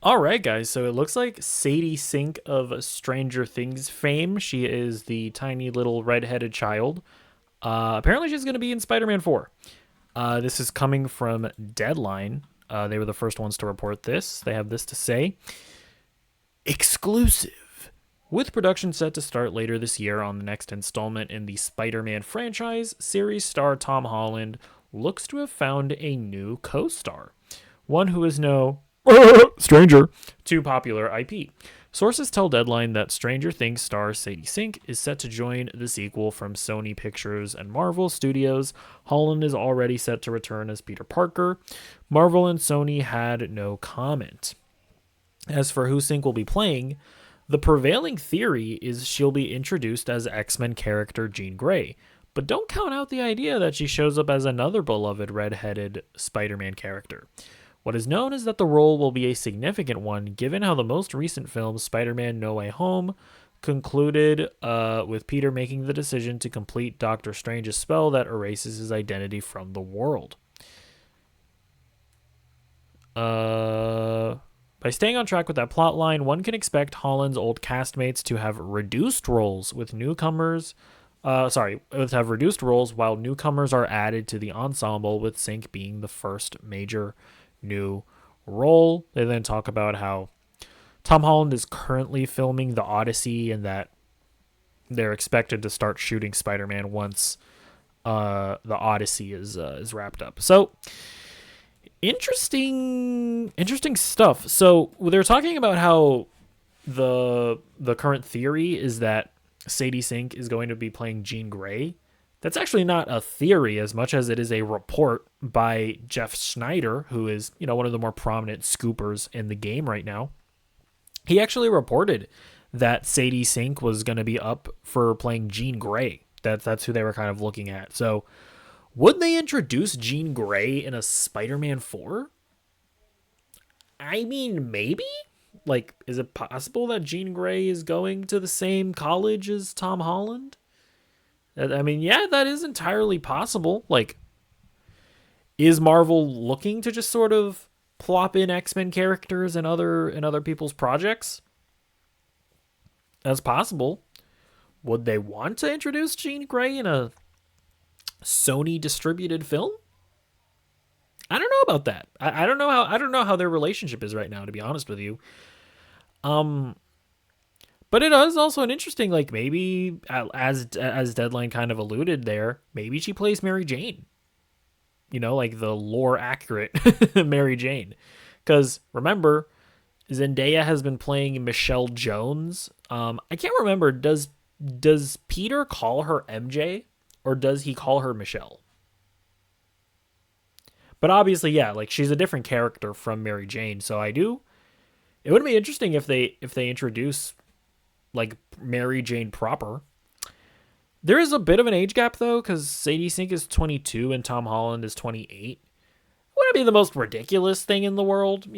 All right, guys. So it looks like Sadie Sink of Stranger Things fame. She is the tiny little redheaded child. Apparently, she's going to be in Spider-Man 4. This is coming from Deadline. They were the first ones to report this. They have this to say: exclusive. With production set to start later this year on the next installment in the Spider-Man franchise, series star Tom Holland looks to have found a new co-star, one who is no stranger to popular IP. Sources tell Deadline that Stranger Things star Sadie Sink is set to join the sequel from Sony Pictures and Marvel Studios. Holland is already set to return as Peter Parker. Marvel and Sony had no comment. As for who Sink will be playing, the prevailing theory is she'll be introduced as X-Men character Jean Grey, but don't count out the idea that she shows up as another beloved red-headed Spider-Man character. What is known is that the role will be a significant one, given how the most recent film, Spider-Man No Way Home, concluded with Peter making the decision to complete Doctor Strange's spell that erases his identity from the world. By staying on track with that plot line, one can expect Holland's old castmates to have reduced roles with newcomers. Have reduced roles while newcomers are added to the ensemble, with Sync being the first major new role. They then talk about how Tom Holland is currently filming The Odyssey and that they're expected to start shooting Spider-Man once The Odyssey is wrapped up. So interesting stuff. So they're talking about how the current theory is that Sadie Sink is going to be playing Jean Grey. That's actually not a theory as much as it is a report by Jeff Schneider, who is, one of the more prominent scoopers in the game right now. He actually reported that Sadie Sink was going to be up for playing Jean Grey. That's who they were kind of looking at. So would they introduce Jean Grey in a Spider-Man 4? I mean, maybe? Like, is it possible that Jean Grey is going to the same college as Tom Holland? I mean, yeah, that is entirely possible. Like, is Marvel looking to just sort of plop in X-Men characters in other people's projects? That's possible. Would they want to introduce Jean Grey in a Sony distributed film? I don't know about that. I don't know how their relationship is right now, to be honest with you. But it is also an interesting, like, maybe as Deadline kind of alluded there, maybe she plays Mary Jane. Like the lore accurate Mary Jane. Because remember, Zendaya has been playing Michelle Jones. I can't remember. Does Peter call her MJ or does he call her Michelle? But obviously, yeah, like she's a different character from Mary Jane. So I do. It would be interesting if they introduce like Mary Jane proper. There is a bit of an age gap though, because Sadie Sink is 22 and Tom Holland is 28. Wouldn't be the most ridiculous thing in the world,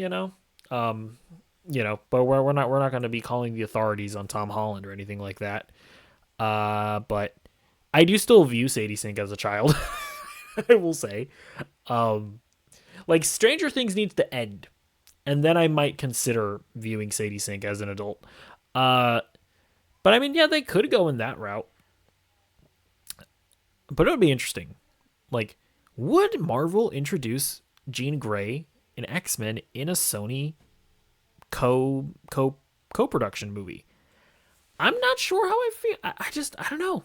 But we're not going to be calling the authorities on Tom Holland or anything like that. But I do still view Sadie Sink as a child. I will say, like Stranger Things needs to end, and then I might consider viewing Sadie Sink as an adult. But I mean, yeah, they could go in that route. But it would be interesting. Like, would Marvel introduce Jean Grey in X-Men in a Sony co-production movie? I'm not sure how I feel. I don't know.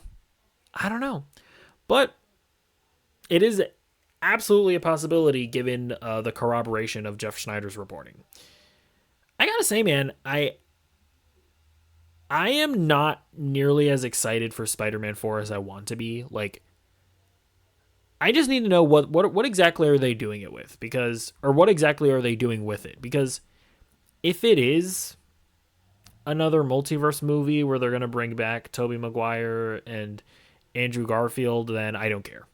I don't know. But it is absolutely a possibility given the corroboration of Jeff Schneider's reporting. I gotta say, man, I am not nearly as excited for Spider-Man 4 as I want to be. Like, I just need to know what exactly are they doing it with, or what exactly are they doing with it? Because if it is another multiverse movie where they're gonna bring back Tobey Maguire and Andrew Garfield, then I don't care.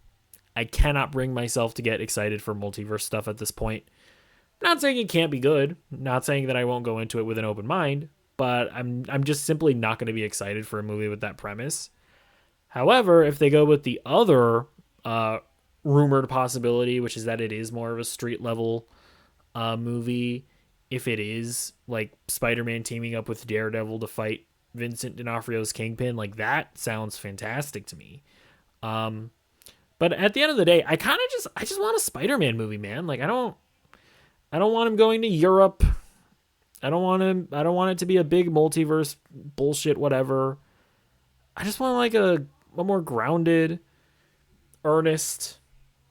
I cannot bring myself to get excited for multiverse stuff at this point. Not saying it can't be good. Not saying that I won't go into it with an open mind, but I'm just simply not going to be excited for a movie with that premise. However, if they go with the other rumored possibility, which is that it is more of a street level movie if it is like Spider-Man teaming up with Daredevil to fight Vincent D'Onofrio's Kingpin, like that sounds fantastic to me. But at the end of the day, I just want a Spider-Man movie, man. Like I don't want him going to Europe. I don't want it to be a big multiverse bullshit whatever. I just want like a more grounded, earnest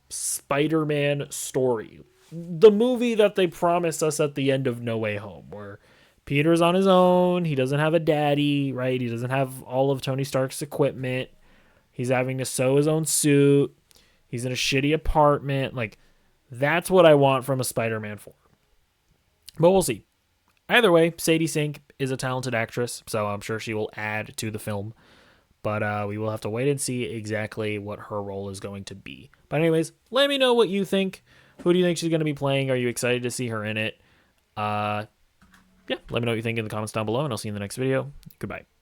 Spider-Man story. The movie that they promised us at the end of No Way Home, where Peter's on his own, he doesn't have a daddy, right? He doesn't have all of Tony Stark's equipment. He's having to sew his own suit. He's in a shitty apartment. Like, that's what I want from a Spider-Man 4. But we'll see. Either way, Sadie Sink is a talented actress, so I'm sure she will add to the film. But we will have to wait and see exactly what her role is going to be. But anyways, let me know what you think. Who do you think she's going to be playing? Are you excited to see her in it? Yeah, let me know what you think in the comments down below, and I'll see you in the next video. Goodbye.